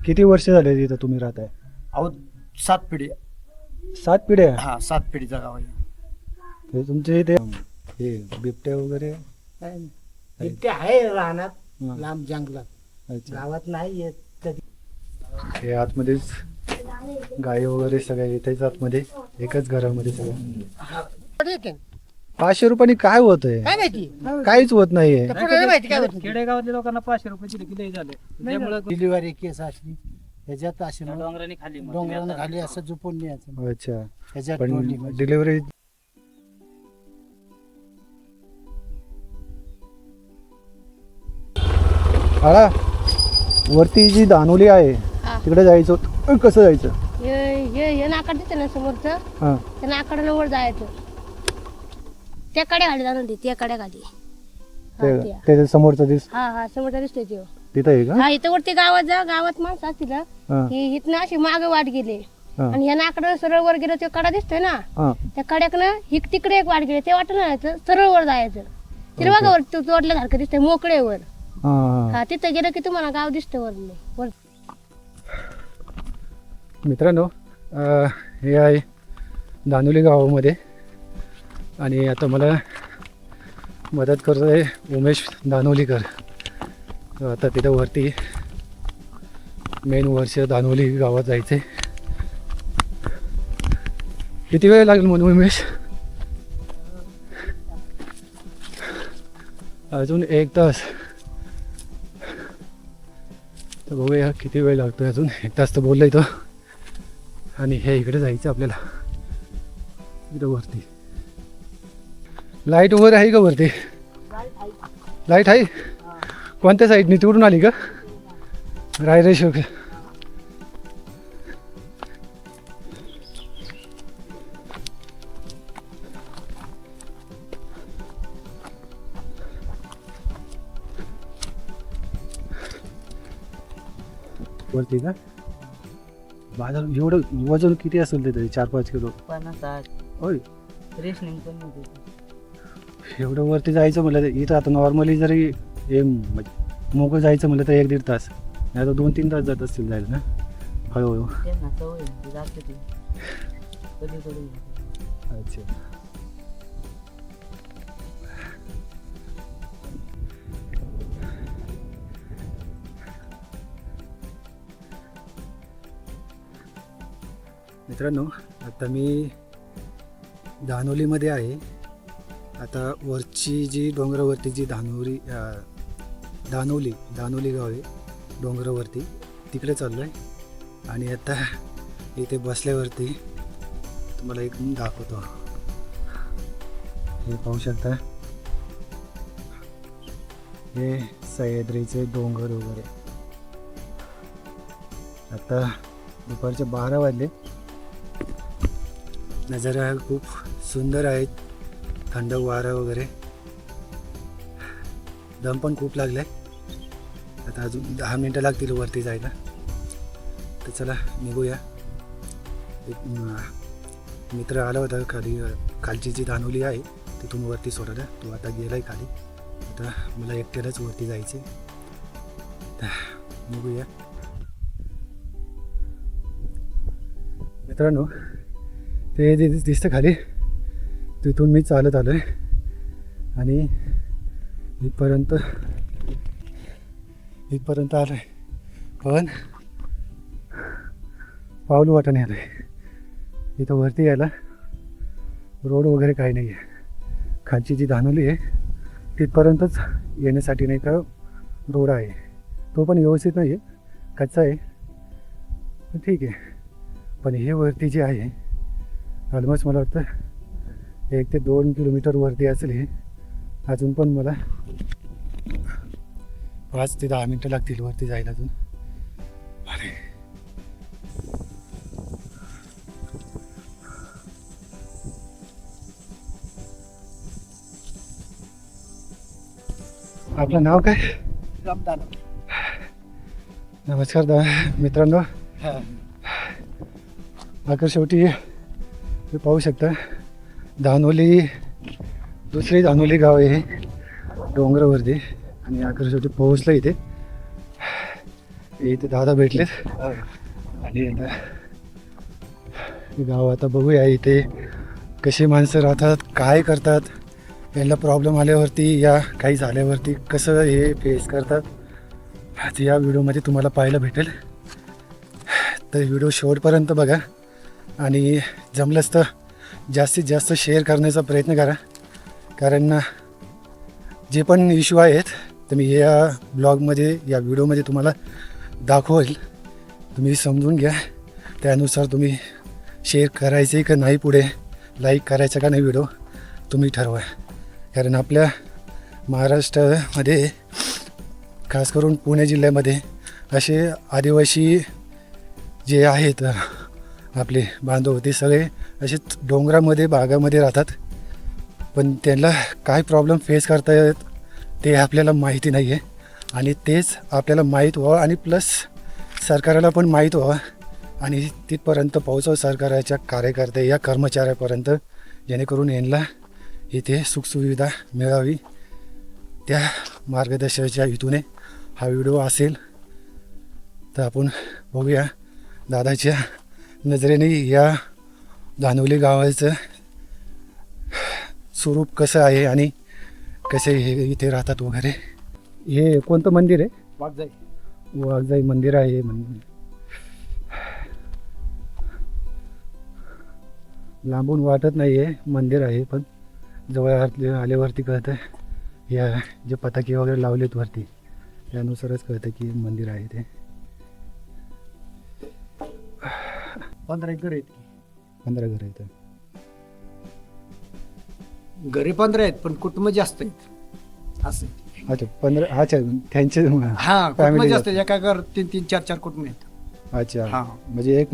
किती वर्ष झाले तिथं तुम्ही राहताय? अहो 7 पिढी. 7 पिढ्या? हा 7 पिढीचा गाव आहे. हे तुमचे इथे हे बिबटे वगैरे? इथे आहे राहणार हा. लांब जंगलात, अच्छा. गावात नाही येत कधी. हे आतमध्येच गाई वगैरे सगळ्या इथेच आतमध्ये एकाच घरामध्ये सगळं. 500 रुपयांनी काय होत आहे? काय माहिती काहीच होत नाहीये. माहिती काय होतं? खेडेगावातल्या लोकांना 500 रुपये दिले की लय झाले. त्यामुळे डिलिव्हरी केस असली ह्याच्यात असे डोंगराने खाली मग डोंगरानं खाली असं झोपून न्यायचं अच्छा. ह्याच्यात पण टोळली म्हणजे. डिलिव्हरी आळा वरती जी दानोली आहे हा. तिकडे जायचं होतं. कसं जायचं? हे नाकड दिसतं ना समोरचं, हा त्या नाकडाला वर जायचं. त्या कड्या खाली जाणून त्या कड्या खाली. ते त्याच्या समोरचं दिस हा समोरचा दिसतोय तो. तिथं आहे का? हा इथं वरती गावात जा, गावात माणसं असतील ना, हा की इथनं अशी मागे वाट गेले हा आणि ह्या नाकडाला सरळ वर गेलं तो कडा दिसतोय ना, हा. त्या कड्याकनं हिक तिकडे एक वाट गेली, ते वाटत ना सरळ वर जायचं. तिला बघा वर तोडल्यासारखं दिसतंय मोकळे वर. हा हा. हा तिथं गेलं की तुम्हाला गाव दिसतं वर. मित्रांनो हे आहे दानोली गावामध्ये आणि आता मला मदत करतो आहे उमेश दानोलीकर. आता तिथं वरती मेन वर्ष दानोली गावात जायचे. किती वेळ लागेल म्हणून उमेश? अजून 1 तास. तर बघूया किती वेळ लागतोय. अजून 1 तास तर बोललंय तो. आणि हे इकडे जायचं आपल्याला इथं वरती. लाईट वगैरे आहे का वरती? लाईट आहे? कोणत्या साईडनी तिकडून आली का? रायरेश्वर का? वरती का? बाजार एवढं वजन किती असेल ते तरी 4-5 किलो? 50 होय. रेशनिंग पण नव्हती. एवढं वरती जायचं म्हटलं तर इथं आता नॉर्मली जरी हे मोकळं जायचं म्हटलं तर 1-1.5 तास, नाही तर 2-3 तास जात असतील जायला ना हळूहळू. त्यांना सवय आहे, जाते ती कधी कधी. अच्छा. मित्रांनो आता मी दानोलीमध्ये आहे. आता वरची जी डोंगरावरती जी दानोली गाव आहे डोंगरावरती, तिकडे चाललो आहे. आणि आता इथे बसल्यावरती तुम्हाला एक दाखवतो. हे पाहू शकता, हे सह्याद्रीचे डोंगर वगैरे. आता दुपारचे 12 वाजले. नजारा खूप सुंदर आहे, थंड वारा वगैरे. दम पण खूप लागलाय. आता अजून 10 मिनटं लागतील वरती जायला. तर चला निघूया. एक मित्र आला होता खालची जी दानोली आहे तिथून वरती सोडायला. तो आता गेलाय खाली. आता मला एकट्यालाच वरती जायचे. निघूया मित्रांनो. ते जे दिसतं खाली तिथून मी चालत आलो आहे आणि इथपर्यंत आलो आहे. पण पाऊल वाटाने आलं आहे. इथं वरती यायला रोड वगैरे काही नाही आहे. खालची जी दानोली आहे तिथपर्यंतच येण्यासाठी नाही का रोड आहे. तो पण व्यवस्थित नाही आहे, कच्चा आहे, पण ठीक आहे. पण हे वरती जे आहे ऑलमोस्ट मला वाटतं 1 ते 2 किलोमीटर वरती असेल हे. अजून पण मला 5 ते 10 मिनटं लागतील वरती जायला अजून. अरे आपलं नाव काय? रमदान. नमस्कार मित्रांनो. आकर शेवटी हे पाहू शकता दानोली, दुसरी दानोली गाव आहे डोंगरावरती. आणि आकर शेवटी पोहोचलं इथे. इथे दादा भेटलेत आणि आता हे गाव आता बघूया इथे कशी माणसं राहतात, काय करतात, यांना प्रॉब्लेम आल्यावरती या काही झाल्यावरती कसं हे फेस करतात ते या व्हिडिओमध्ये तुम्हाला पाहायला भेटेल. तर व्हिडिओ शेवटपर्यंत बघा आणि जमलंच तर जास्तीत जास्त शेअर करण्याचा प्रयत्न करा, कारण जे पण इश्यू आहेत तर मी या ब्लॉगमध्ये या व्हिडिओमध्ये तुम्हाला दाखवेल. तुम्ही समजून घ्या, त्यानुसार तुम्ही शेअर करायचे का नाही, पुढे लाईक करायचा का नाही व्हिडिओ तुम्ही ठरवा. कारण आपल्या महाराष्ट्रामध्ये खास करून पुणे जिल्ह्यामध्ये असे आदिवासी जे आहेत आपले बांधव ते सगळे असे डोंगरामध्ये बागामध्ये राहतात, पण त्यांना काय प्रॉब्लेम फेस करतायत ते आपल्याला माहिती नाही आहे आणि तेच आपल्याला माहीत व्हावं आणि प्लस सरकारला पण माहीत व्हावं आणि तिथपर्यंत पोहोचावं सरकारच्या कार्यकर्ते या कर्मचाऱ्यापर्यंत, जेणेकरून यांना इथे सुखसुविधा मिळावी. त्या मार्गदर्शनाच्या हेतूने हा व्हिडिओ असेल. तर आपण बघूया दादाच्या नजरेने या धानोली गावाचं स्वरूप कसं आहे आणि कसे हे इथे राहतात वगैरे. हे कोणतं मंदिर आहे? वाघजाई मंदिर आहे. लांबून वाटत नाही आहे मंदिर आहे, पण जवळ आल्यावरती कळतं या जे पताके वगैरे लावलेत वरती त्यानुसारच कळतं की मंदिर आहे ते. 15 घर आहेत 15 घरं आहेत. घरे 15 आहेत पण कुटुंब जास्त आहेत असं. अच्छा 15. अच्छा त्यांचे हा कुटुंब family जास्त आहेत. एका घर 3-3, 4-4 कुटुंब आहेत. अच्छा हा. म्हणजे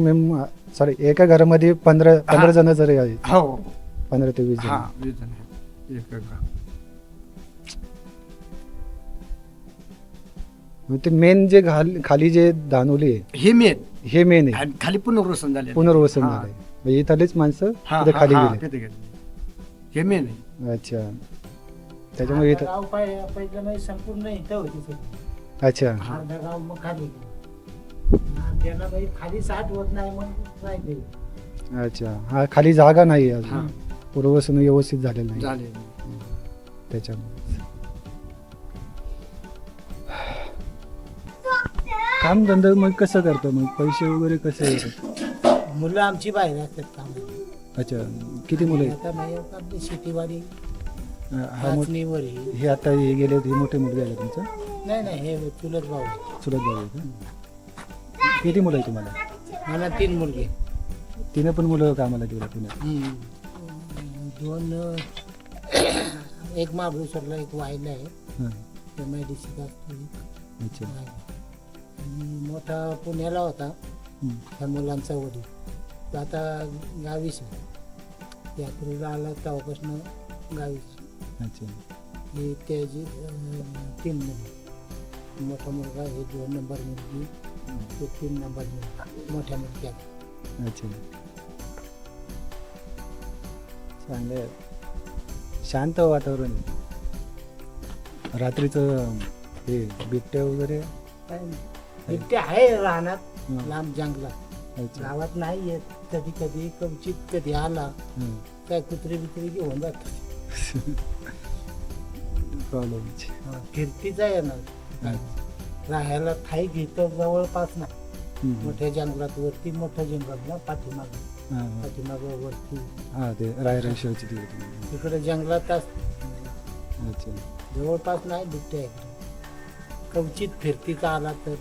एका घरामध्ये 15 जण जरी आहेत. हो 15 ते 20 हा जण. 20 जण आहेत एका घरात. मग ते मेन जे खाली जे दानोली आहे हे मेन हे मेन आहे. आणि खाली पुनर्वसन झाले. पुनर्वसन हा. झालंय. म्हणजे इथलेच माणसं हा, तिथे खाली हा, गेले. तिथे गेले. हे मेन आहे. अच्छा त्याच्यामुळे इथं. गाव पहिलं म्हणजे संपूर्ण इथं होती सगळी. अच्छा अर्धा गाव मग खाली त्यांना बाई खाली 60 होत नाही मग नाही ते. अच्छा हा खाली जागा नाही हा. अजून पुनर्वसन व्यवस्थित झालेलं नाही झाले. त्याच्यामुळे. काम धंदा मग कसं करतो, मग पैसे वगैरे कसे येतात? मुलं आमची बाहेर असतात कामाला. अच्छा किती मुलं आहेत? आता नाही आपली शेतीवाडी हा नाचणीवर ही. हे आता हे गेले हे मोठे मुलगे आहे तुमचं? नाही हे चुलत भाऊ आहे. चुलत भाऊ आहे का? किती मुलं आहे तुम्हाला? मला 3 मुलगे. तिने पण मुलं कामाला गेला पुण्यात? 2 एक महाबळेश्वरला एक वायला आहे. हां MIDC का असतो. अच्छा आणि मोठा पुण्याला होता हं. त्या मुलांचा वडील. तो आता गावीच आहे. यात्रेला आला तेव्हापासून गावीच. अच्छा हे त्याची 3 मुलं. मोठा मुलगा हे 2 नंबर मुलगी, तो 3 नंबर मुलगा मोठ्या मुलग्याला. अच्छा चांगलं आहे. शांत वातावरण आहे. रात्रीचं हे बिबट्या वगैरे? काय बिबटे आहे रानात हं. लांब जंगलात. अच्छा गावात नाही येत. कधी कधी कवचित कधी आला हं. काय कुत्री बित्री घेऊन जात. प्रॉब्लेम. फिरतीच आहे ना. राहायला ठाई घेतं जवळपास नाही. मोठ्या जंगलात वरती मोठं जंगल ना पाठीमागं वरती हां ते रायराश्याची तिकडे. तिकडे जंगलात अच्छा जवळपास नाही बिबटे आहे. कवचित फिरतीचा आला तर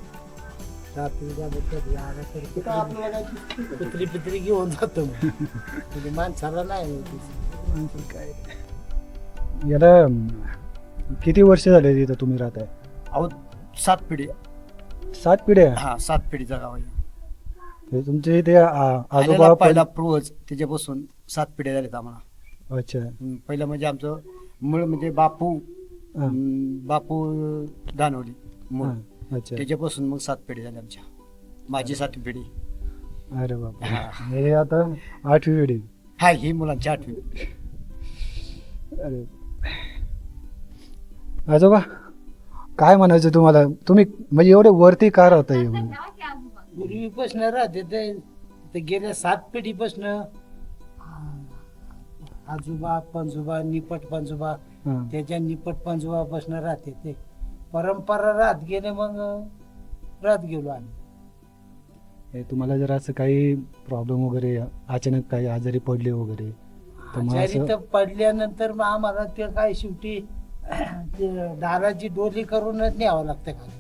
रात्रीचा कधी आला तर कुत्री पित्री घेऊन जातो. म्हणजे माणसाला नाही होती. काय याला किती वर्ष झाले तिथं तुम्ही राहताय? अहो 7 पिढी. 7 पिढ्या? हा 7 पिढीचा गाव आहे. हे तुमचे इथे आजोबा आलेला पहिला पूर्वज त्याच्यापासून 7 पिढ्या झाल्यात आम्हाला. अच्छा पहिलं म्हणजे आमचं मूळ म्हणजे बापू हां. बापू दानवली मूळ. हां. अच्छा त्याच्यापासून मग 7 पिढी झाली आमच्या. माझी 7वी पिढी. अरे बाबा हा. हे आता 8वी पिढी. हा ही मुलांची 8वी. अरे आजोबा काय म्हणायचं तुम्हाला, तुम्ही म्हणजे एवढे वरती का राहता येऊन? पूर्वीपासून राहते ते गेल्या 7 पिढीपासून आजोबा पंजोबा निपट पंजोबा हा. त्याच्या निपट पंजोबापासून राहते ते परंपरा राहत गेले, मग राहत गेलो आम्ही. हे तुम्हाला जर असं काही प्रॉब्लेम वगैरे अचानक काही आजारी पडले वगैरे तर मग आजारी असं तर पडल्यानंतर मग आम्हाला ते काय शेवटी ते दाराची डोली करूनच न्यावं लागतं खाली.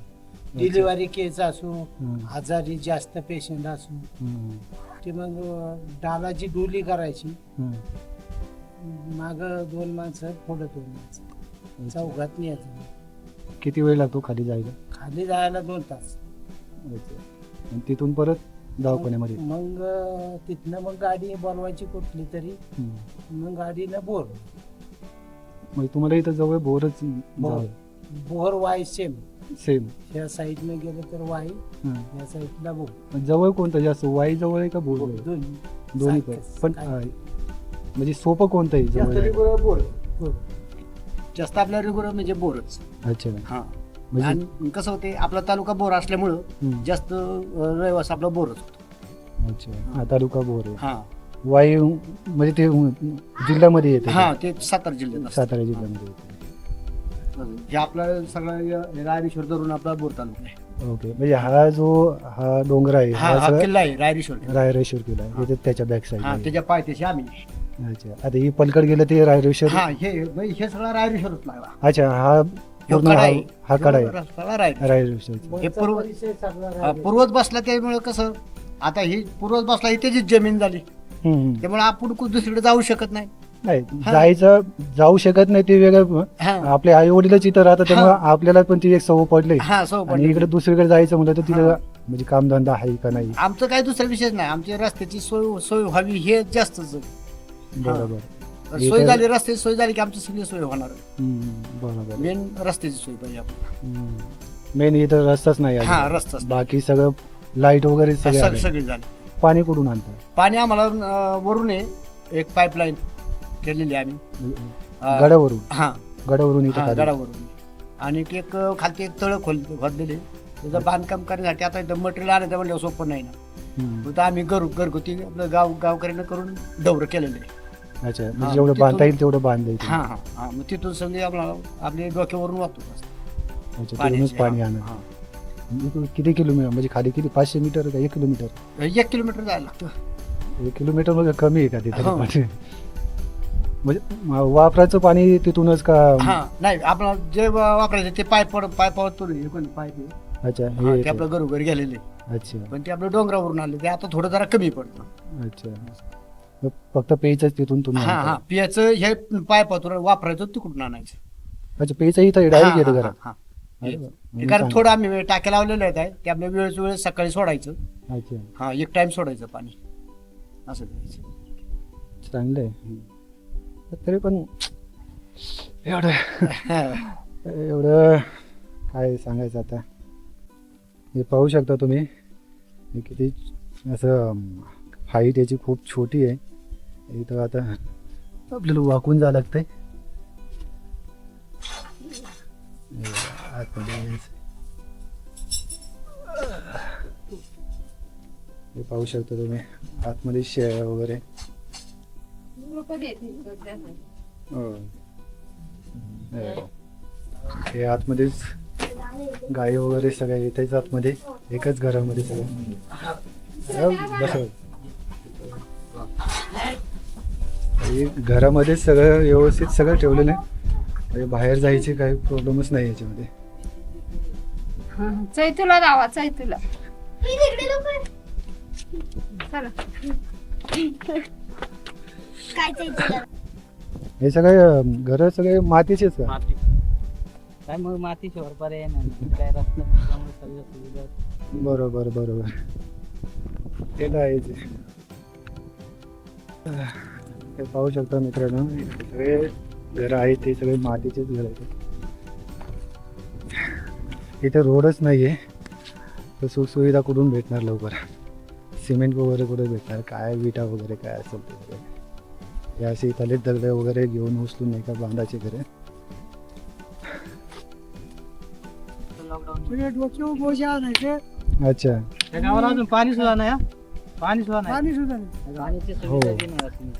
डिलिव्हरी केस असो, आजारी जास्त पेशंट असो, हम्म, ते मग डालाची डोली करायची. हम्म. माग 2 माणसं पुढं 2 माणसं, चौघात न्यायचं. किती वेळ लागतो खाली जायला? खाली जायला 2 तास. आणि तिथून परत दवाखान्यामध्ये? मग तिथनं मग गाडी बोलवायची कुठली तरी, हम्म. मग गाडीनं बोर मग तुम्हाला इथं जवळ बोरच बोर वाय सेम. सेम? ह्या साईडनं गेलं तर वाई, या साईडला बोर. जवळ कोणतं जास्त, वाई जवळ आहे का बोर जवळ? दोन्ही पण. पण म्हणजे सोपं कोणतं आहे जास्त जवळ? रेगुलर बोर, जास्त आपल्या रेगुलर म्हणजे बोरच. अच्छा. हा म्हणजे आणि कसं होते, आपला तालुका बोर असल्यामुळं हम्म. जास्त रहिवास आपला बोरच होतो. अच्छा, हा तालुका बोर आहे. हा वाई म्हणजे ते जिल्ह्यामध्ये येते? हा ते सातारा जिल्ह्यात असतं. सातारा जिल्ह्यामध्ये येते. हे आपला सगळं रायरेश्वर धरून आपला बोर तालुका आहे. ओके, म्हणजे हा डोंगर आहे, हा हा हा सगळा किल्ला आहे रायरेश्वर किल्ला. रायरेश्वर किल्ला आहे. हे त्याच्या बॅक हा साईड. त्याच्या पायथ्याशी आम्ही. अच्छा, आता ही पलकड गेलं ते रायरेश्वर. हा हे सगळं रायरेश्वरच लागला. अच्छा, हा पूर्ण कडा आहे. हा कडा आहे रस्त्याला रायरेश्वर. रायरेश्वर. हे पूर्व परिसर सगळा हा, राहिला. पूर्वच बसला त्यामुळे कसं, आता ही पूर्वच बसला ही त्याचीच जमीन झाली, हम्म. त्यामुळे आपण कुठं दुसरीकडे जाऊ शकत नाही. नाही, हा. जाऊ शकत नाही ते वेगळं. हा आपले आई वडीलच इथं राहतात, त्यामुळे आपल्याला पण ती एक सवय पडली. हा सो आणि इकडे दुसरीकडे जायचं म्हणलं तर तिथं हा. म्हणजे कामधंदा आहे का नाही? आमचं काही दुसरा विषय नाही, आमच्या रस्त्याची सोय व्हावी हे जास्तच. बरोबर. सोय झाली, रस्त्याची सोय झाली की आमची सगळी सोय होणार. बरोबर. मेन रस्त्याची सोय पाहिजे आपण. मेन इथं रस्ताच नाही हा आहे. रस्ताच बाकी सगळं लाईट वगैरे सगळं आहे. सगळी झाली. पाणी कुठून आणतं? पाणी आम्हाला वरून एक पाईपलाईन केलेली आहे आम्ही. गडावरून? हा गडावरून इथं हा खाली? गडावरून. आणि एक खालती एक तळ खोदलेले, त्याचं बांधकाम करण्यासाठी आता इथं मटेरियल आणायचं म्हणलं सोपं नाही ना. हम्म. तर आम्ही घरगुती आपलं गावकऱ्यांना करून डवरं केलेलं आहे. अच्छा, म्हणजे हा, जेवढं तिथून- बांधता येईल तेवढं बांधायचं. हा हा हा मग तिथून सगळे आपल्या डोक्यावरून वाहतो. अच्छा, तिथूनच पाणी आणत. इथून किती किलोमीटर म्हणजे खाली किती, 500 मीटर का 1 किलोमीटर? 1 किलोमीटर जायला लागतं. 1 किलोमीटर मध्ये कमी आहे का तिथं हो. पाणी? म्हणजे वापरायचं पाणी तिथूनच का? हा नाही, आपलं जे वापरायचं ते पाईपावर हे कोण पाईप आहे. अच्छा, हा, हे ते आपलं घरोघरी गेलेले, अच्छा पण ते आपलं डोंगरावरून आले, ते आता थोडं जरा कमी पडतं. अच्छा. मग फक्त पेयचंच तिथून तुम्ही हा आणता? हा पियाचं हे पाईपातून वापरायचं तिकडून आणायचं. अच्छा, पेयचं इथं डायरेक्ट येतं घरात? हा, अरे हा. वा. ते कारण थोडं आम्ही टाक्या लावलेले आहेत, ते आपल्या वेळ सकाळी सोडायचं. अच्छा, हा एक टाइम सोडायचं पाणी, असं करायचं. चांगलं आहे. तरी पण एवढं काय सांगायचं आता. हे पाहू शकता तुम्ही, हे किती असं हाईट याची खूप छोटी आहे. इथं आता आपल्याला वाकून जावं लागतंय आतमध्ये. हे पाहू शकता तुम्ही आतमध्ये शेळ्या वगैरे. हो. हे आतमध्येच गाई वगैरे सगळ्या इथेच आतमध्ये, एकच घरामध्ये सगळं बसव. घरामध्येच सगळं व्यवस्थित सगळं ठेवलेलं आहे, म्हणजे बाहेर जायची काही प्रॉब्लेमच नाही याच्यामध्ये. चैतूला जावा, चैतूला चला. काय ते हे सगळे घर सगळे मातीचेच का? माती काय मग माती शिवाय पर्याय नाही, काय रस्ता नाही, त्यामुळे सगळ्या सुविधा. बरोबर बरोबर, ते तर आहेच. हे पाहू शकता मित्रांनो, सगळे घर आहेत ते सगळे मातीचेच घर आहेत. इथे रोडच नाही आहे, तर सुखसुविधा कुठून भेटणार लवकर? सिमेंट वगैरे कुठे भेटणार? काय विटा वगैरे काय असेल ते वगैरे. हे असे इथले दगड वगैरे घेऊन उचलून नाही का बांधायचे घरे. डोक्यावर बोजा आणायचं अच्छा. त्या गावाला अजून पाणी सुद्धा नाही हा. पाणी सुद्धा नाही. पाणी सुद्धा नाही. पाण्याची हो. सुविधा देणार तुम्ही.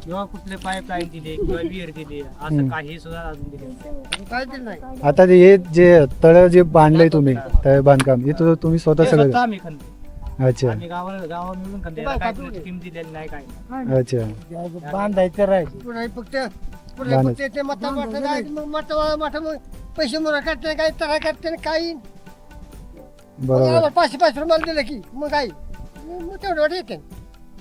किंवा कुठले पाईपलाईन दिले किंवा विहीर दिली असं काही सुद्धा अजून दिले नाही. काय ते नाही. आता हे जे तळ जे बांधलंय तुम्ही तळ बांधकाम हे तुम्ही स्वतः ते सगळं. स्वतः आम्ही खणतो. अच्छा आम्ही गावा मिळून खणतो. याला काय स्कीम दिलेली नाही काय नाही. अच्छा. बांधायचं राहायचं पुढे फक्त बांधायचं. ते मग पैसे मोरा काढते काय तरा काढते काही बरोबर. 500 रुपये दिलं की मग काय मग तेवढं येते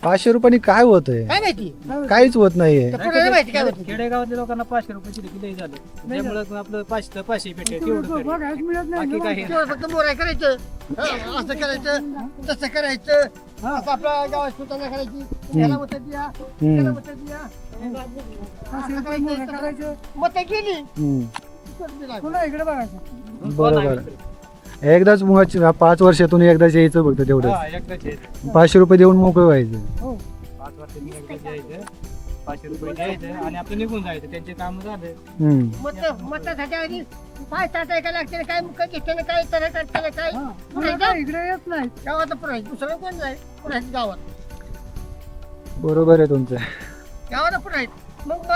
500 रुपयांनी काय होतंय? काय माहिती काहीच होत नाहीये. तर पुढे नाही माहिती काय होतं. खेडेगावातल्या लोकांना 500 रुपये दिले की लई झालं. त्यामुळे आपलं 500 भेटेल तेवढं तरी. बघायच मिळत नाही. बाकी काही तेवढं फक्त मोराय करायचं असं करायचं तसं करायचं आपल्या गावात सुद्धा करायची याला मत द्या त्याला मत द्या पाचशे रुपये मोहरा करायचं. मत गेली हम्म. पुन्हा इकडे बघायचं. बरोबर. एकदाच 5 वर्षातून एकदाच यायचं फक्त तेवढं. हा, एकदाच यायचं. 500 रुपये देऊन मोकळं व्हायचं. 5 वर्षांनी एकदाच यायचं. 500 रुपये द्यायचं आणि आपलं निघून जायचं. त्यांचे काम झाले. हम्म. मतासाठी आधी पाय ताटाय का लागते काय मुख घेते काय तर करते काय पुन्हा काय इकडे येत नाही. गावात पुढे दुसरं कोण नाही पुढे गावात बरोबर आहे तुमचं. गावाला पुढे आहेत मग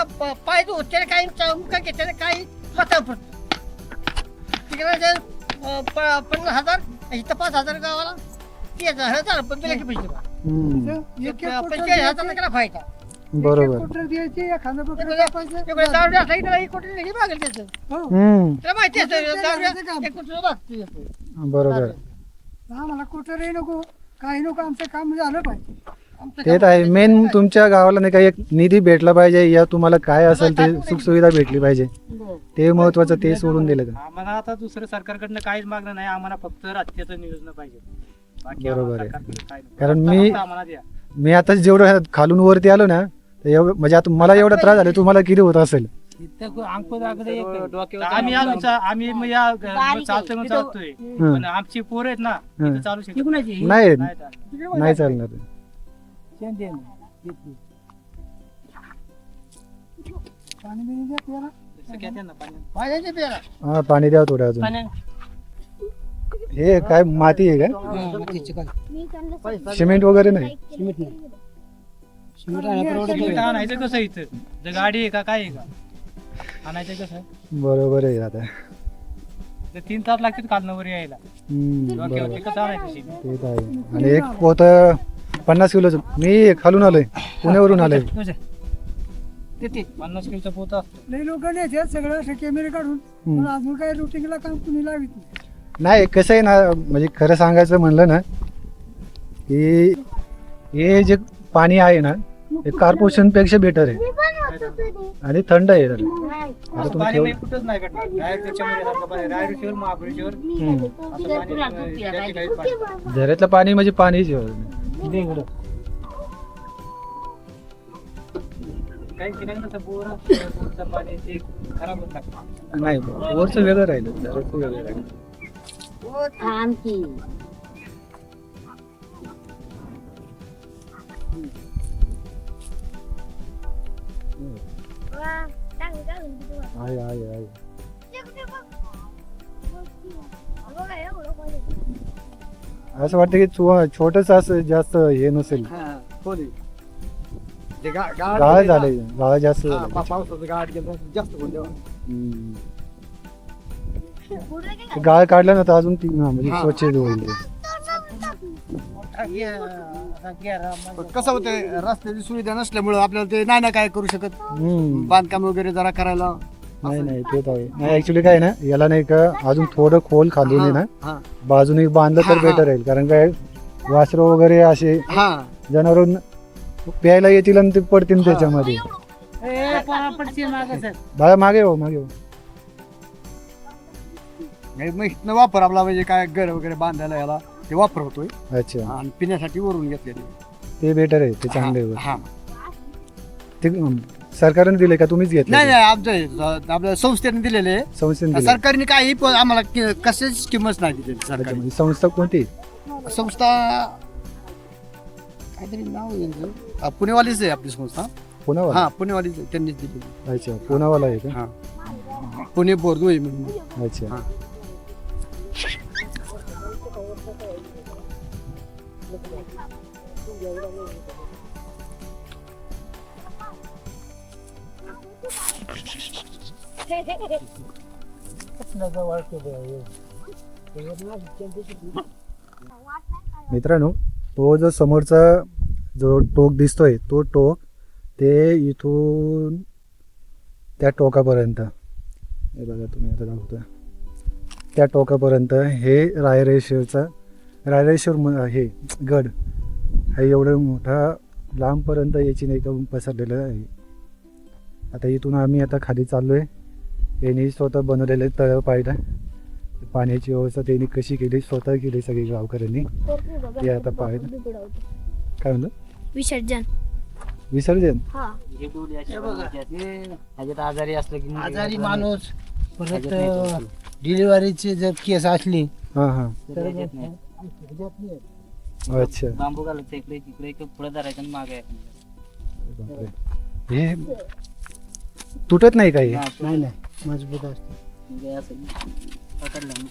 पाय होते काही मुख घेते काही मता पडत तिकडे 50,000 इथं 5,000 गावाला 30,000 पण दिले की पैसे हम्म. एक एक कोटर 45,000 केला फायदा बरोबर. कोटर द्यायचे एखादं कोटर कापायचं. तिकडे दावड्या असला की कोटी नाही मागेल त्याचं हो. हम्म. त्याला माहिती असतं ते दावड्या काम. एक कोटी मागते बरोबर. आम्हाला कोटरही नको काही नको आमचं काम झालं पाहिजे. तेच आहे मेन. तुमच्या गावाला नाही का एक निधी भेटला पाहिजे या तुम्हाला काय असेल ते सुखसुविधा भेटली पाहिजे ते महत्वाचं. ते सोडून दिलं का? आम्हाला आता दुसरं सरकारकडनं काहीच मागणं नाही. आम्हाला फक्त रस्त्याचं नियोजन पाहिजे. बाकी बरोबर आम्हाला आहे. सरकारकडनं काही नाही. कारण फक्त मी आम्हाला द्या. मी आता जेवढं खालून वरती आलो ना तर एवढं म्हणजे आता मला एवढा त्रास झाला तुम्हाला किती होत असेल? आम्ही आम्ही मग या चालतोय मग चालतोय पण आमची पोर आहेत ना तिथं चालू शकत नाही नाही. नाही चालणार. पाणी बिणी द्या प्यायला. तसं घ्या त्यांना पाणी. पाण्याचे पेरा हा पाणी द्या थोडं अजून. हे काय माती आहे का? मी त्यांना सिमेंट वगैरे नाही? इथं आणायचं कसं इथं जर गाडी आहे का काय आहे का आणायचं कसं बरोबर आहे आता. तर 3 तास लागतील खालनं वर यायला. हम्म. डोक्यावरती बरोबर. कसं आणायचं शिडी? तेच आहे. आणि एक पोत 50 किलोचं. मी खालून आलोय पुण्यावरून आलोय. किती 50 किलोचा पोत असतो. लई लोक नेतात सगळं असं कॅमेरे काढून. पण अजून काही रुटीनला काम कुणी लावित नाही. नाही कसं आहे ना म्हणजे खरं सांगायचं म्हणलं ना की हे जे पाणी आहे ना हे कार्पोरेशन पेक्षा बेटर आहे आणि थंड आहे जरा. आता असं तुम्ही पाणी ठेव- म्हणजे कुठंच नाही भेटणार. डायरेक्ट त्याच्यामध्ये सारखं पाणी रायरेश्वर महाबळेश्वर असं पाणी त्या ठिकाणी पाणी. झऱ्यातलं पाणी म्हणजे पाणीच आहे. काही ठिकाणी कसं बोरचं पाणी ते खराब होत लागतं. नाही वरचं वेगळं राहिलं झऱ्याचं वेगळं राहिलं. थांब की आहे आहे आहे. असं वाटतं की छोटस असं जास्त हे नसेल. गाळ झाले गाळ जास्त झाले. पावसाचं गाड गेलं जास्त बोलले हम्म. ते गाळ काढलं ना तर अजून ती म्हणजे स्वच्छ होईल ते. कसं होतंय रस्त्याची सुविधा नसल्यामुळं आपल्याला ते नाही ना काय करू शकत हम्म. बांधकाम वगैरे जरा करायला नाही नाही तेच आहे. नाही ऍक्च्युली काय ना याला नाही का अजून थोडं खोल खालून आहे ना हा बाजूने बांधलं तर हा, बेटर राहील. कारण काय वासरं वगैरे असे हा जनावर प्यायला येतील आणि ते पडतील त्याच्यामध्ये. बाळा मागे हो मागे हो. मग इथनं वापर आपला म्हणजे काय घर वगैरे बांधायला याला ते वापर होतोय अच्छा आणि पिण्यासाठी वरून घेतलेले ते बेटर आहे ते चांगले आहे. हा ते सरकारने दिले का तुम्हीच नाही घेतले? नाही आमचं आपल्या संस्थेने दिलेले संस्थेने दिले. सरकारने काही पण आम्हाला कशाची किंमत नाही दिलेली अच्छा, सरकारने म्हणजे संस्था कोणती? संस्था काहीतरी नाव आहे यांचं. पुणेवालीच आहे आपली संस्था पुण्यावाला? हा पुणेवालीच आहे, त्यांनीच दिलेली अच्छा पुण्यावाला आहे का? हा पुणे बोर्दो आहे म्हणून अच्छा हा. जवळ केलं मित्रांनो, तो जो समोरचा जो टोक दिसतोय तो टोक ते इथून त्या टोकापर्यंत, हे बघा तुम्ही आता दाखवतोय त्या टोकापर्यंत हे रायरेश्वर हे गड हा एवढं मोठा लांबपर्यंत याची नाही का पसरलेलं आहे. आता इथून आम्ही आता खाली चाललोय. यांनी स्वतः बनवलेले तळ पाहिलं, पाण्याची व्यवस्था त्यांनी कशी केली, स्वतः केली सगळी गावकऱ्यांनी. हे आता पाहिलं काय म्हणलं विसर्जन. विसर्जन. हा हे डोली अशी बनवायची असते. ह्याच्यात आजारी असलं की मग आजारी हे माणूस परत ह्याच्यात नाही ठेवू. डिलिव्हरीची जर केस असली हां हां तर ह्याच्यात नाही. अच्छा. बांबू घालायचं इकडे तिकडे पुढे धरायचं आणि मागे बापरे. हे तुटत नाही काही. नाही नाही मजबूत असते म्हणजे असं पकडलं ना.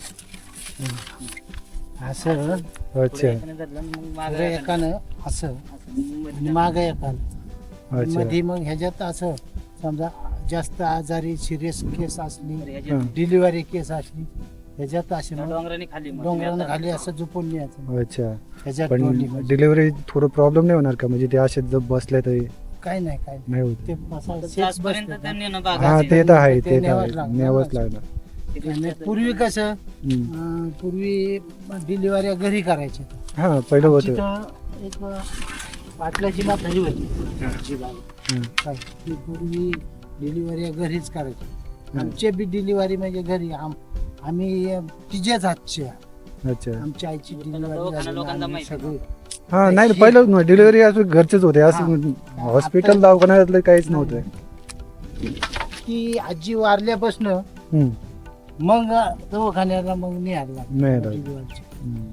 असं अच्छा याच्याने धरलं आणि मग पुढे मागे एकानं असं असं आणि मागं एकानं अच्छा. मध्ये मग ह्याच्यात असं समजा जास्त आजारी सिरियस केस असली ह्याच्यात डिलिव्हरी केस असली ह्याच्यात असे मग डोंगराने खाली मग डोंगरानं खाली असं झोपून न्यायचं अच्छा. ह्याच्यात पण डोलीमध्ये. डिलिव्हरी थोडं प्रॉब्लेम नाही होणार का? म्हणजे ते असे जर बसले तर काय नाही काय नाही. नाही होत. ते असं सेफ तासपर्यंत बसतं. त्यांनी ना हा बागा ते तर आहे, ते ते तर न्यावंच आहे, लागणार. न्यावंच लागणार. आणि पूर्वी कसं हम्म. पूर्वी डिलिव्हरी घरी करायचे हा पहिलं होतं. तिथं एक पाटलाची म्हातारी होती आजी बाई. हम्म. काय ती पूर्वी डिलिव्हरी घरीच करायची. आमचे बी डिलिव्हरी म्हणजे घरी आम्ही तिच्याच हातचे अच्छा. आमच्या आईची दवाखाना डिलिव्हरी लोकांना माहिती. सगळे हा नाही पहिलं डिलिव्हरी असं घरचेच होते, असं हॉस्पिटल दवाखान्यातलं काहीच नव्हतं. ती आजी वारल्यापासून हम्म. मग दवाखान्याला मग न्यायला नाही लागलं लागलं. डिलिव्हरीची. हम्म.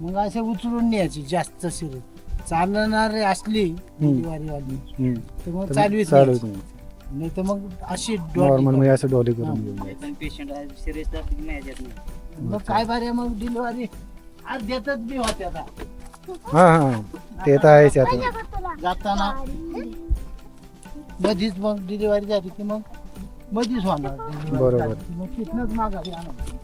मग असे उचलून न्यायची जास्त सिरियस चालणारे असली डिलिव्हरी वाली हम्म. तर मग तर चालवीच चालूच नाही. नाही. नाही तर मग अशी नॉर्मल म्हणजे असं डॉली हा. करून घेऊन पेशंट सिरियस असलं की नाही ह्याच्यात नाही. मग काय बरे मग डिलिव्हरी आज देतच बी होत्या आता. हा हा ते तर आहेच आता. जाताना मधीच मग डिलिव्हरी झाली की मग मधीच होणार delivery बरोबर. झाली की मग तिथनंच माघारी आणायचं.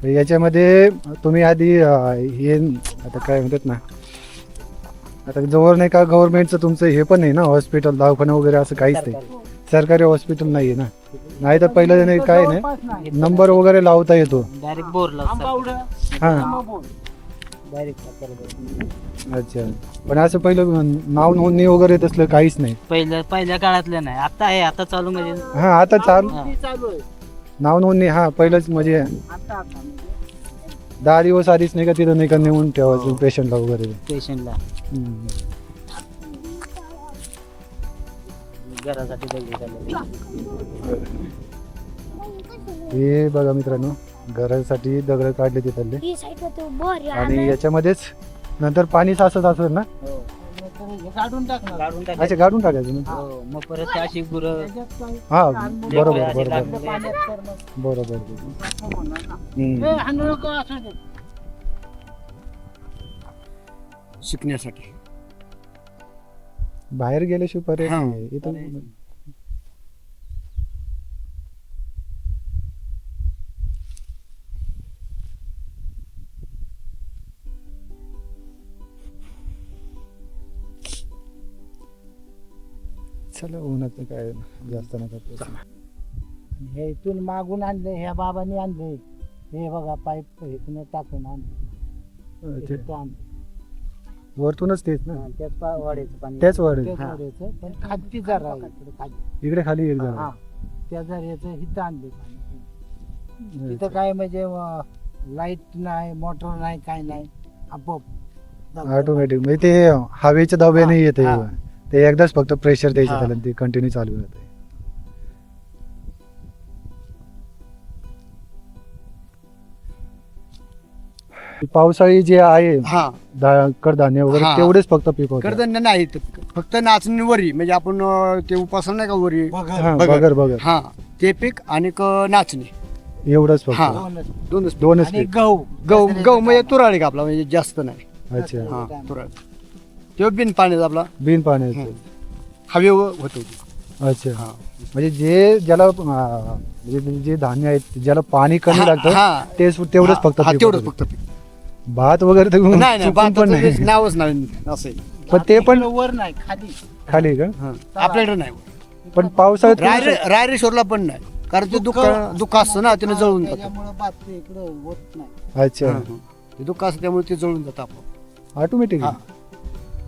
तर याच्यामध्ये तुम्ही आधी हे आता काय म्हणतात ना, आता जवळ नाही का गव्हर्नमेंटचं तुमचं हे पण नाही ना, हॉस्पिटल दवाखाना वगैरे असं काहीच नाही. सरकारी हॉस्पिटल नाही आहे ना. नाही तर पहिलं नाही काय जवळपास नाही, नंबर वगैरे लावता येतो. डायरेक्ट बोरला आंबावडं, हा आंबाबोल. अच्छा. पण असं पहिलं नाव नोंदणी वगैरे तसलं काहीच नाही. पहिल्या काळातलं नाही. आता आहे, आता चालू म्हणजे हा आता चालू ती चालू आहे नाव नोंदणी. हा पहिलंच म्हणजे आता म्हणजे 10 दिवस आधीच नाही का तिथं नाही का नेऊन ठेवायचं पेशंटला वगैरे. पेशंटला हम्म. घरासाठी दगडी झाले. हे बघा मित्रांनो, घरासाठी दगड काढले तिथले. ही साईडला तो बोर आणि याच्यामध्येच नंतर पाणी साचत असेल ना. हो. हे काढून टाकणार काढून अच्छा टाकायचं. काढून टाकायचं ना. हो, मग परत त्या अशी गुरं त्याच्यात काही हा लहान मुलं बरोबर अशी बरोबर लागलेली. पाण्यात करणं बरोबर. असं होणार ना. हम्म. हे हाणू नको असू दे. शिकण्यासाठी बाहेर गेल्याशिवाय पर्याय हा. नाही. इथं चला उन्हाचं काय जास्त नका पाऊस. हे इथून मागून आणले ह्या बाबांनी आणले हे बघा पाईप इथून टाकून आणले अच्छा. इथं आणले. वरतूनच तेच ना, त्याच वाढायचं पाणी. त्याच वाढ तेच वाढायचं, पण खालती जरा आहे इकडे खाली. इकडे खाली एक हा जरा. त्या झऱ्याचं इथं आणले पाणी. अच्छा. इथं काय म्हणजे लाईट नाही मोटर नाही काय नाही आपोआप ऑटोमॅटिक म्हणजे ते हवेच्या दबावाने येते. हा. ते एकदाच फक्त प्रेशर द्यायचं हा. त्याला, ते कंटिन्यू चालू राहते. पावसाळी जे आहे हा कडधान्य वगैरे हा. तेवढेच फक्त पिकवतात. कडधान्य नाही फक्त नाचणी वरी म्हणजे आपण ते उपासन नाही का वरी हा, बगर. बगर हा ते पीक आणि नाचणी एवढंच हा फक्त दोनच दोनच आणि पीक. गहू गहू गहू म्हणजे तुराळी का आपला म्हणजे जास्त नाही अच्छा हा तुरा तो बिन पाण्याचा आपला बिन पाण्याचं हवेवर होतो अच्छा हा. म्हणजे ज्याला म्हणजे जे धान्य आहे ज्याला पाणी कमी हा. लागतं तेवढंच फक्त हा पीक तेवढंच होतं. फक्त पीक. भात वगैरे तर नाही नाही चुकून भात पण नाही नावच नाही असं आहे. पण ते पण वर नाही खाली खाली का हा. आपल्याकडे नाही पण पावसाळ्यात थोडंसं- रायरेश्वरला पण नाही कारण ते दुःख असतं ना त्याने जळून जातं त्याच्यामुळे भात इकडं होत नाही. अच्छा हा, हा. ते दुःख असतं त्यामुळे ते जळून जातं आपण ऑटोमॅटिक हा.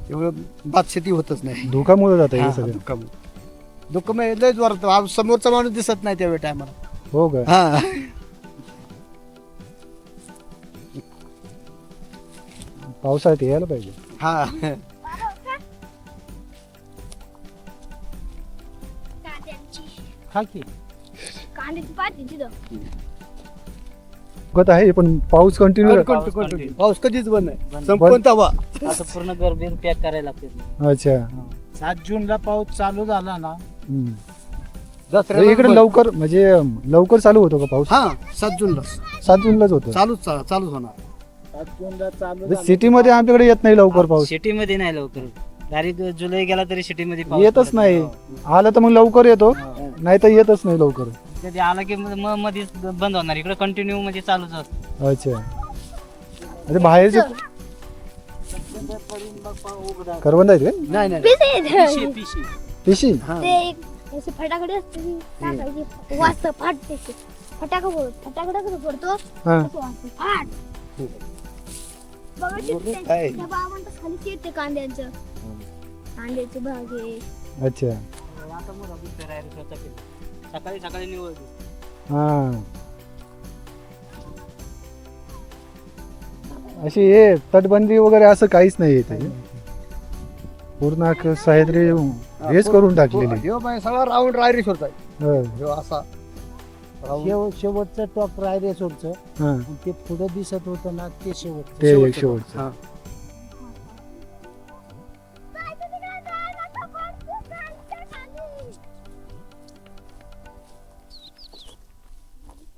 त्यामुळे भात शेती होतच नाही धोकामुळे जात हा, हे हा, सगळं दुःख म्हणजे लय जोरात आज समोरचा माणूस दिसत नाही त्यावेळी टायमाला हो का हा पावसाळ्यात यायला पाहिजे हा खा की. कांद्याची पाती तिथं दुखत आहे पण पाऊस कंटिन्यू पाऊस कधीच बंद नाही बंद. संपवून तवा आता पूर्ण गरबीर पॅक करायला लागते अच्छा 7 जूनला पाऊस चालू झाला ना हम्म. दसऱ्याला इकडे बंद. लवकर म्हणजे लवकर चालू होतो का पाऊस हा 7 जूनला 7 जूनलाच होतं चालूच होणार 7 जूनला चालू झालं. सिटीमध्ये आमच्याकडे येत नाही लवकर पाऊस सिटी मध्ये नाही लवकर डायरेक्ट जुलै गेला तरी सिटी मध्ये येतच पडत नाही आला तर मग लवकर येतो नाही तर येतच नाही लवकर कधी आला की मग मध्येच बंद होणार इकडे कंटिन्यू म्हणजे चालूच असतं अच्छा अरे बाहेरचे करवंद आहेत का नाही नाही पिशी ते एक असे फटाकडे असते ती टाकायची वाजतं फाटते ते. फटाका फोड फटाकडा कसं फोडतो हा तसं वाजतं फाट बघा ते- त्या बाबांच्या खाली येते कांद्याचं कांद्याचे भागे अच्छा आता मोठा दिसतोय रायरेश्वरचा किल्ला. सकाळी सकाळी निवड हा अशी हे तटबंदी वगैरे असं काहीच नाही येते पूर्ण अख्खं सह्याद्री हेच करून टाकलेली ह्यो बाई सगळा राऊंड रायरेश्वरचा आहे हा, ह्यो असा राऊंड शेवटचं टॉप रायरेश्वरचं हा. ते पुढे दिसत होतं ना ते शेवट ते एक शेवटचं हा.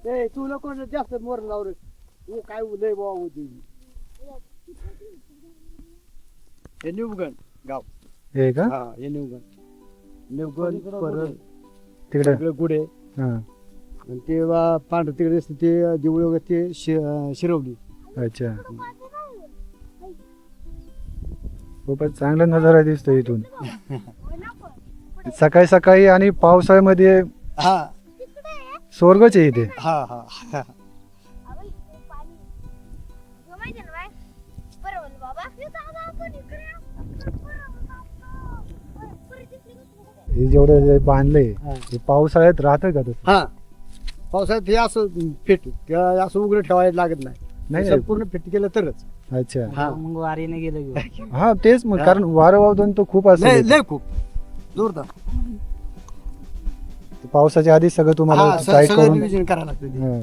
ए तू नको ना जास्त मोर लावू रे तू काय लय बाबा होती हे निवगण गाव हे का हा हे निवगण निवगण परत तिकडे तिकडे गुडे हा आणि ते पांढरं तिकडे असतं ते देऊळ वगैरे ते शिरवली अच्छा खूपच चांगला नजारा दिसतो इथून सकाळी सकाळी आणि पावसाळ्यामध्ये हा स्वर्गच आहे इथे हा हा हा हे जेवढं जे बांधलंय हा. हे पावसाळ्यात राहतं का तसं? हा पावसाळ्यात हे असं फिट किंवा असं उघडं ठेवायला लागत नाही नाही संपूर्ण फिट केलं तरच अच्छा हा मग वारीने गेलो घेऊन हा तेच मग कारण वारं वावदन तो खूप लय असं लय खूप जोरदार पावसाच्या आधी सगळं तुम्हाला हा टाईट सगळं करून नियोजन करायला लागतं ते. हा,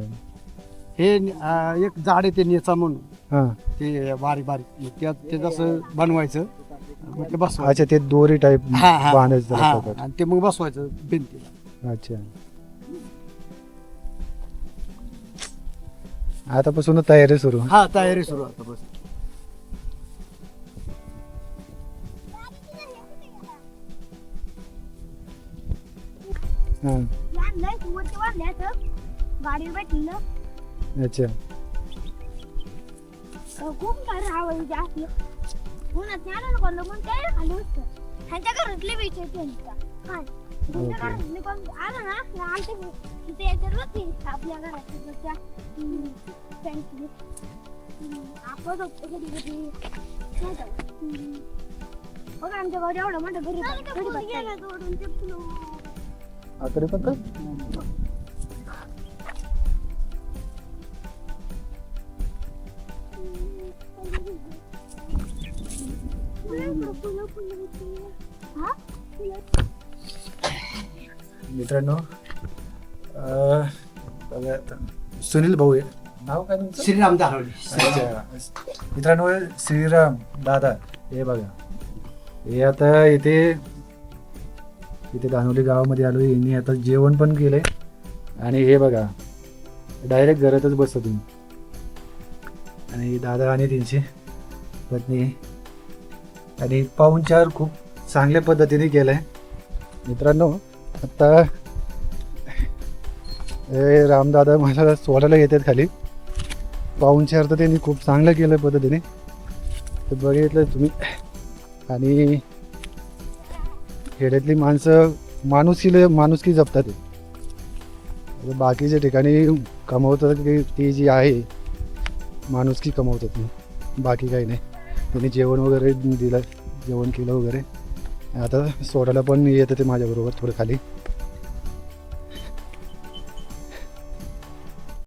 हे एक झाड आहे ते नेचा म्हणून हा. ते बारीक बारीक मग ते जसं बनवायचं मग ते बसवायचं अच्छा ते दोरी टाईप हा, हा, बांधायचं त्याला हा, पकड. आणि ते मग बसवायचं भिंतीला अच्छा आतापासून तयारी सुरू हा तयारी सुरू आता बस हा गाडीवर भेटलं अच्छा खूप काय राहावं जास्त उन्हात नाही आलं ना कोणलं कोण काय खाली होतं ह्यांच्या घरातले विचारते काय तुमच्या घरातले कोण आलं ना आमच्या तिथे याच्यावर होती आपल्या घराच्या आपण होतो कधी कधी बघा आमच्या गावात एवढं मोठं घरी आकडे पण तर मित्रांनो बघा आता. सुनील भाऊ आहे नाव काय तुमचं श्रीराम धारवली अच्छा. मित्रांनो श्रीराम दादा हे बघा हे आता इथे दानोली गावामध्ये आलो यांनी आता जेवण पण केलंय आणि हे बघा डायरेक्ट घरातच बसतो तुम्ही आणि दादा आणि त्यांची पत्नी आहे. आणि पाहुणचार खूप चांगल्या पद्धतीने केला आहे मित्रांनो. आत्ता हे रामदादा मला सोडायला येतात खाली. पाहुणचार तर त्यांनी खूप चांगलं केलं पद्धतीने ते बघितलं तुम्ही. आणि खेड्यातली माणसं माणुसकी जपतात ते. आता बाकीच्या ठिकाणी कमवतात की ती जी आहे माणुसकी कमवतात, बाकी काही नाही. त्यांनी जेवण वगैरे दिलं, जेवण केलं वगैरे. आता सोडायला पण येतं ते माझ्याबरोबर थोडं खाली.